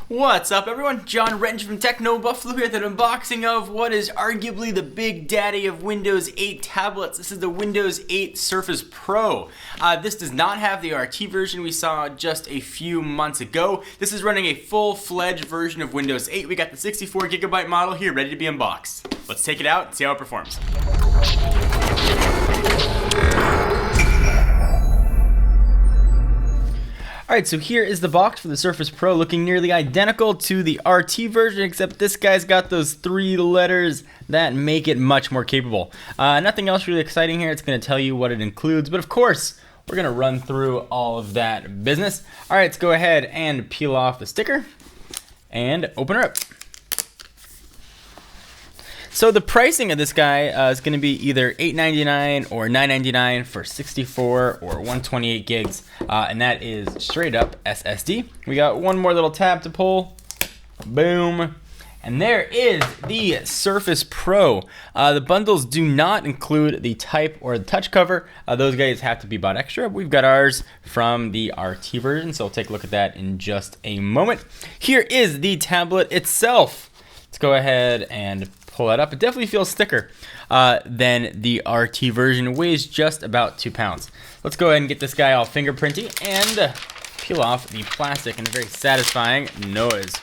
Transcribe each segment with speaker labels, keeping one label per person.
Speaker 1: What's up, everyone? John Wrench from Techno Buffalo here with an unboxing of what is arguably the big daddy of Windows 8 tablets. This is the Windows 8 Surface Pro. This does not have the RT version we saw just a few months ago. This is running a full-fledged version of Windows 8. We got the 64GB model here ready to be unboxed. Let's take it out and see how it performs. Alright, so here is the box for the Surface Pro, looking nearly identical to the RT version, except this guy's got those 3 letters that make it much more capable. Nothing else really exciting here. It's going to tell you what it includes, but of course, we're going to run through all of that business. Alright, let's go ahead and peel off the sticker and open her up. So the pricing of this guy is going to be either $8.99 or $9.99 for 64 or 128 gigs, and that is straight up SSD. We got one more little tab to pull. Boom. And there is the Surface Pro. The bundles do not include the type or the touch cover. Those guys have to be bought extra. We've got ours from the RT version, so we'll take a look at that in just a moment. Here is the tablet itself. Let's go ahead and pull that up. It definitely feels thicker than the RT version. It weighs just about 2 pounds. Let's go ahead and get this guy all fingerprinty and peel off the plastic in a very satisfying noise.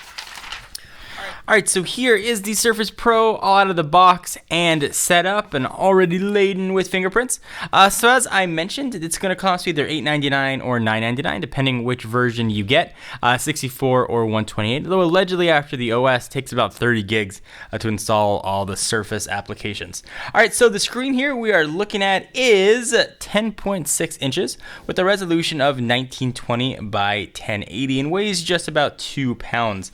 Speaker 1: Alright, so here is the Surface Pro all out of the box and set up and already laden with fingerprints. So as I mentioned, it's going to cost either $8.99 or $9.99 depending which version you get, 64 or 128, though allegedly after the OS takes about 30 gigs to install all the Surface applications. Alright, so the screen here we are looking at is 10.6 inches with a resolution of 1920 by 1080 and weighs just about 2 pounds.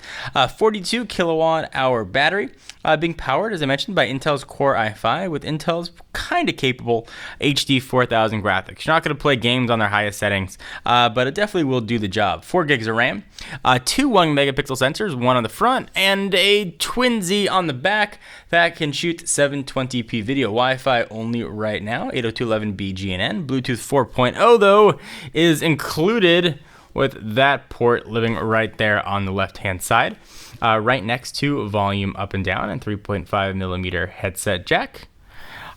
Speaker 1: 42 kilowatt hour battery, being powered, as I mentioned, by Intel's Core i5 with Intel's kind of capable HD 4000 graphics. You're not going to play games on their highest settings, but it definitely will do the job. 4 gigs of RAM, 2 1-megapixel sensors, one on the front, and a Twin-Z on the back that can shoot 720p video. Wi-Fi only right now, 802.11b GNN. Bluetooth 4.0, though, is included with that port living right there on the left-hand side. Right next to volume up and down and 3.5mm headset jack.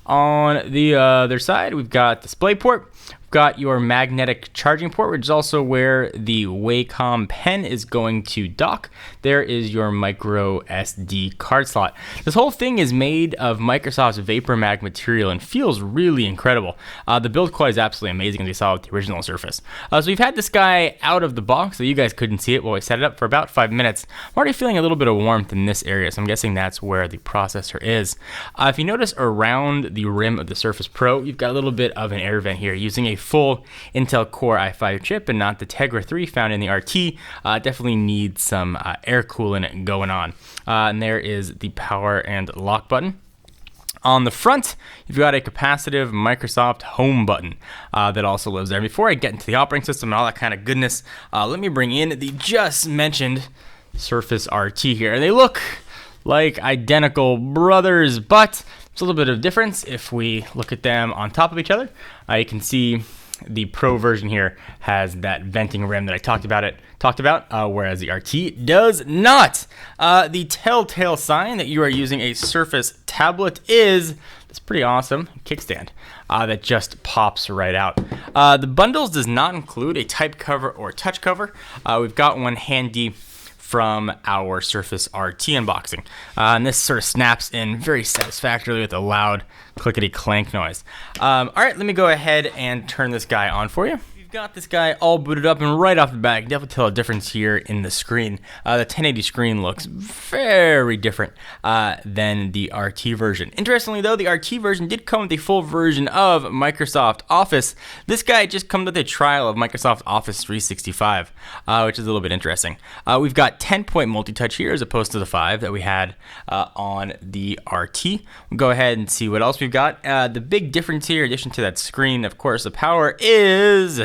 Speaker 1: On the other side, we've got DisplayPort. We've got your magnetic charging port, which is also where the Wacom pen is going to dock. There is your micro SD card slot. This whole thing is made of Microsoft's VaporMag material and feels really incredible. The build quality is absolutely amazing, as you saw with the original Surface. So we've had this guy out of the box, so you guys couldn't see it while we set it up for about 5 minutes. I'm already feeling a little bit of warmth in this area, so I'm guessing that's where the processor is. If you notice around the rim of the Surface Pro, you've got a little bit of an air vent here using a full Intel Core i5 chip and not the Tegra 3 found in the RT. Definitely needs some air cooling going on. And there is the power and lock button. On the front, you've got a capacitive Microsoft Home button that also lives there. Before I get into the operating system and all that kind of goodness, let me bring in the just mentioned Surface RT here. They look like identical brothers, but there's a little bit of difference if we look at them on top of each other. You can see the Pro version here has that venting rim that I talked about, whereas the RT does not. The telltale sign that you are using a Surface tablet is this pretty awesome kickstand that just pops right out. The bundles does not include a type cover or touch cover. We've got one handy from our Surface RT unboxing. And this sort of snaps in very satisfactorily with a loud clickety-clank noise. All right, let me go ahead and turn this guy on for you. Got this guy all booted up, and right off the bat, you can definitely tell a difference here in the screen. The 1080 screen looks very different than the RT version. Interestingly, though, the RT version did come with a full version of Microsoft Office. This guy just comes with a trial of Microsoft Office 365, which is a little bit interesting. We've got 10-point multi-touch here as opposed to the 5 that we had on the RT. We'll go ahead and see what else we've got. The big difference here, in addition to that screen, of course, the power is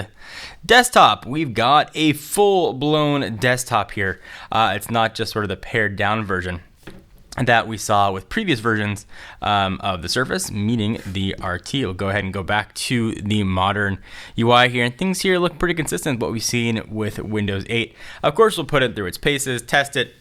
Speaker 1: desktop. We've got a full-blown desktop here. It's not just sort of the pared down version. that we saw with previous versions of the Surface, meaning the RT. We'll go ahead and go back to the modern UI here, and things here look pretty consistent with what we've seen with Windows 8. Of course, we'll put it through its paces, test it.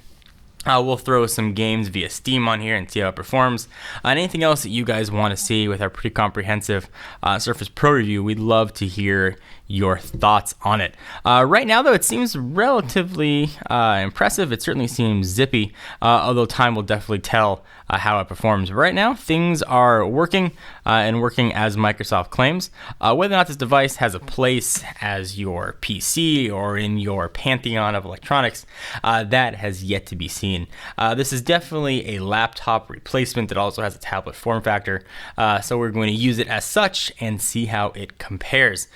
Speaker 1: We'll throw some games via Steam on here and see how it performs. And anything else that you guys want to see with our pretty comprehensive Surface Pro review, we'd love to hear your thoughts on it. Right now, though, it seems relatively impressive. It certainly seems zippy, although time will definitely tell how it performs. Right now, things are working and working as Microsoft claims. Whether or not this device has a place as your PC or in your pantheon of electronics, that has yet to be seen. This is definitely a laptop replacement that also has a tablet form factor, so we're going to use it as such and see how it compares.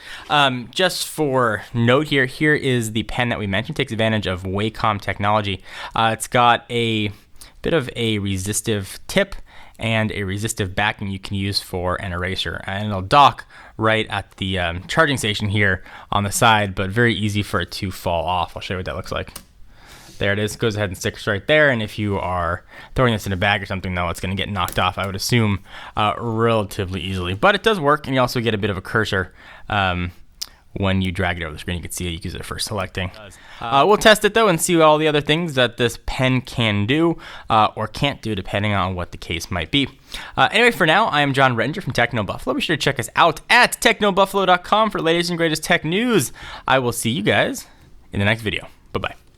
Speaker 1: Just for note here is the pen that we mentioned. It takes advantage of Wacom technology. It's got a bit of a resistive tip and a resistive backing you can use for an eraser, and it'll dock right at the charging station here on the side, but very easy for it to fall off. I'll show you what that looks like. There it is. Goes ahead and sticks right there, and if you are throwing this in a bag or something, though, it's going to get knocked off, I would assume, relatively easily. But it does work, and you also get a bit of a cursor when you drag it over the screen. You can see it. You can use it for selecting. We'll test it, though, and see all the other things that this pen can do or can't do, depending on what the case might be. Anyway, for now, I am John Rettinger from TechnoBuffalo. Be sure to check us out at technobuffalo.com for the latest and greatest tech news. I will see you guys in the next video. Bye-bye.